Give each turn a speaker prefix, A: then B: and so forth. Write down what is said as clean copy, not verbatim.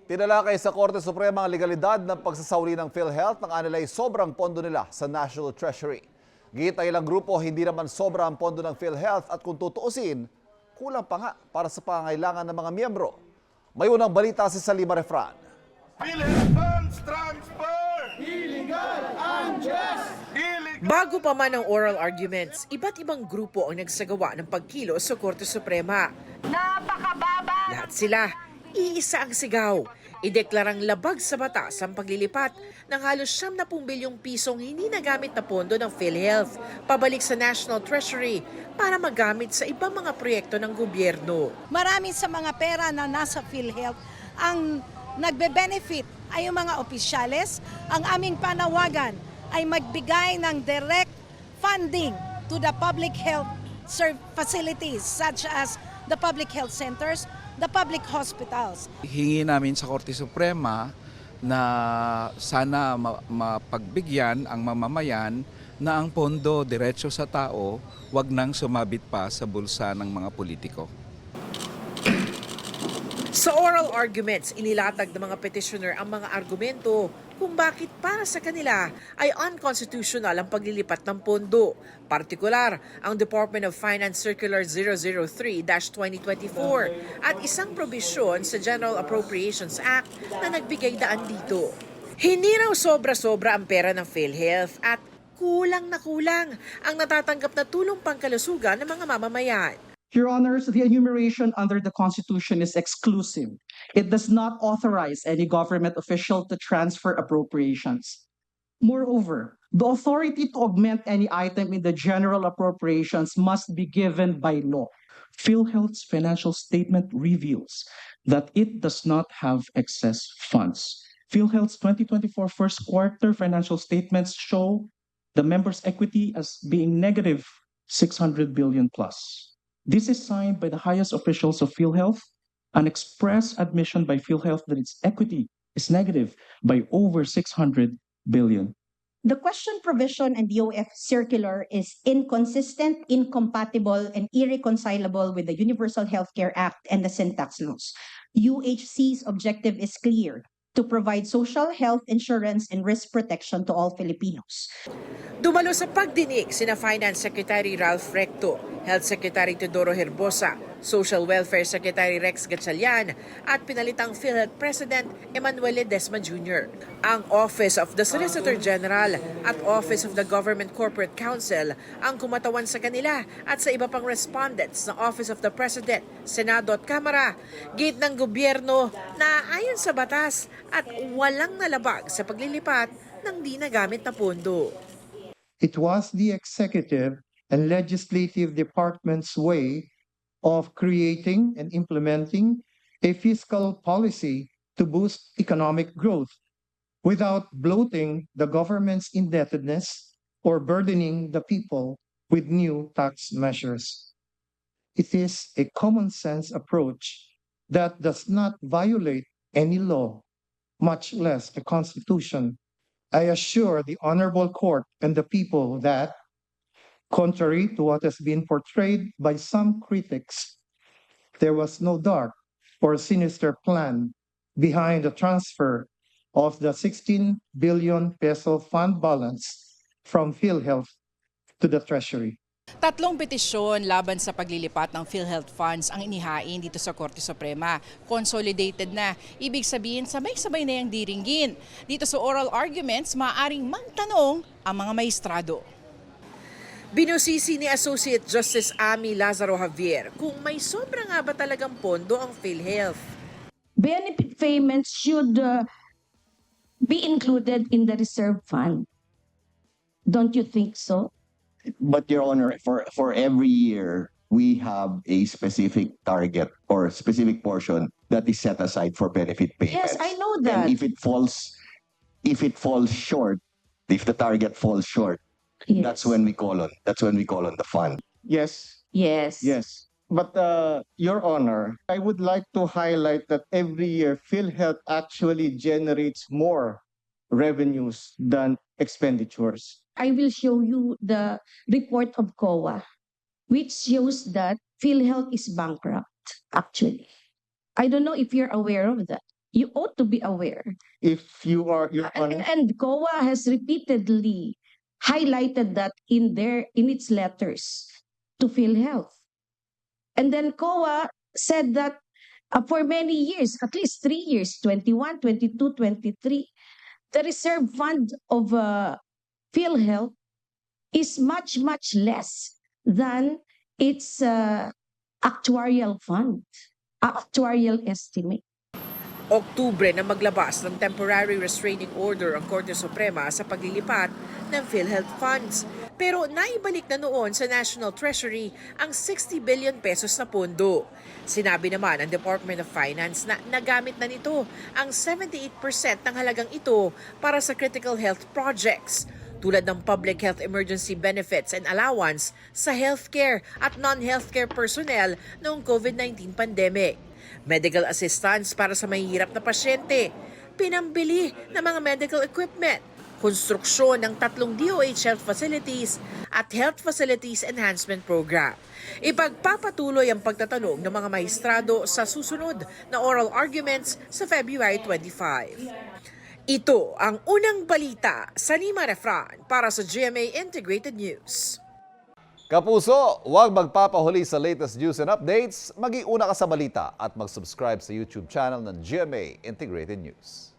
A: Tinalakay sa Korte Suprema ang legalidad ng pagsasauli ng PhilHealth ng anilay sobrang pondo nila sa National Treasury. Git ang ilang grupo, hindi naman sobra ang pondo ng PhilHealth at kung tutuusin, kulang pa nga para sa pangailangan ng mga miyembro. May unang balita si Salima Refran.
B: PhilHealth funds transfer!
C: Illegal, unjust!
D: Bago pa man ang oral arguments, iba't ibang grupo ang nagsagawa ng pagkilos sa Korte Suprema.
E: Napakababa!
D: Lahat sila, iisa ang sigaw. Ideklarang labag sa batas ang paglilipat ng halos 70 bilyong pisong hindi nagamit na pondo ng PhilHealth pabalik sa National Treasury para magamit sa ibang mga proyekto ng gobyerno.
E: Marami sa mga pera na nasa PhilHealth ang nagbe-benefit ay yung mga opisyales. Ang aming panawagan ay magbigay ng direct funding to the public health facilities such as the public health centers, the public hospitals.
F: Hingi namin sa Korte Suprema na sana mapagbigyan ang mamamayan na ang pondo diretso sa tao, wag nang sumabit pa sa bulsa ng mga politiko.
D: Sa oral arguments, inilatag ng mga petitioner ang mga argumento kung bakit para sa kanila ay unconstitutional ang paglilipat ng pondo. Partikular, ang Department of Finance Circular 003-2024 at isang probisyon sa General Appropriations Act na nagbigay daan dito. Hindi raw sobra-sobra ang pera ng PhilHealth at kulang na kulang ang natatanggap na tulong pangkalusugan ng mga mamamayan.
G: Your Honors, the enumeration under the Constitution is exclusive. It does not authorize any government official to transfer appropriations. Moreover, the authority to augment any item in the general appropriations must be given by law.
H: PhilHealth's financial statement reveals that it does not have excess funds. PhilHealth's 2024 first quarter financial statements show the members' equity as being negative 600 billion plus. This is signed by the highest officials of PhilHealth, an express admission by PhilHealth that its equity is negative by over 600 billion.
I: The question provision and DOF circular is inconsistent, incompatible, and irreconcilable with the Universal Healthcare Act and the Sin Tax laws. UHC's objective is clear: to provide social health insurance and risk protection to all Filipinos.
D: Dumalo sa pagdinig sina Finance Secretary Ralph Recto, Health Secretary Teodoro Herbosa, Social Welfare Secretary Rex Gatchalian at pinalitang PhilHealth President Emmanuel Ledesma Jr. Ang Office of the Solicitor General at Office of the Government Corporate Counsel ang kumatawan sa kanila at sa iba pang respondents ng Office of the President, Senado at Kamara. Git ng gobyerno na ayon sa batas at walang nalabag sa paglilipat ng di nagamit na pondo.
J: It was the executive and legislative department's way of creating and implementing a fiscal policy to boost economic growth without bloating the government's indebtedness or burdening the people with new tax measures. It is a common sense approach that does not violate any law, much less the Constitution. I assure the Honorable Court and the people that, contrary to what has been portrayed by some critics, there was no dark or sinister plan behind the transfer of the 16 billion peso fund balance from PhilHealth to the Treasury.
K: Tatlong petisyon laban sa paglilipat ng PhilHealth funds ang inihain dito sa Korte Suprema. Consolidated na, ibig sabihin sabay-sabay na yung diringgin. Dito sa oral arguments, maaaring magtanong ang mga maestrado.
D: Binusisi ni Associate Justice Amy Lazaro Javier kung may sobra nga ba talagang pondo ang PhilHealth.
L: Benefit payments should be included in the reserve fund. Don't you think so?
M: But Your Honor, for every year, we have a specific target or specific portion that is set aside for benefit payments.
L: Yes, I know that.
M: And if it falls short, if the target falls short,
L: Yes.
M: that's when we call on the fund.
J: Yes,
L: Yes.
J: yes. But Your Honor, I would like to highlight that every year PhilHealth actually generates more revenues than expenditures.
L: I will show you the report of COA, which shows that PhilHealth is bankrupt, actually. I don't know if you're aware of that. You ought to be aware.
J: If you are, Your Honor,
L: And COA has repeatedly highlighted that in its letters to PhilHealth. And then COA said that for many years, at least 3 years, 21, 22, 23, the reserve fund of PhilHealth is much, much less than its actuarial fund, actuarial estimate.
D: Oktubre na maglabas ng temporary restraining order ang Korte Suprema sa paglilipat ng PhilHealth funds. Pero naibalik na noon sa National Treasury ang 60 billion pesos na pondo. Sinabi naman ng Department of Finance na nagamit na nito ang 78% ng halagang ito para sa critical health projects tulad ng public health emergency benefits and allowance sa healthcare at non-healthcare personnel noong COVID-19 pandemic, medical assistance para sa mahihirap na pasyente, pinambili ng mga medical equipment, konstruksyon ng 3 DOH health facilities at health facilities enhancement program. Ipagpapatuloy ang pagtatanong ng mga maestrado sa susunod na oral arguments sa February 25. Ito ang unang balita sa Nima Refran para sa GMA Integrated News.
A: Kapuso, huwag magpapahuli sa latest news and updates. Mag-iuna ka sa balita at mag-subscribe sa YouTube channel ng GMA Integrated News.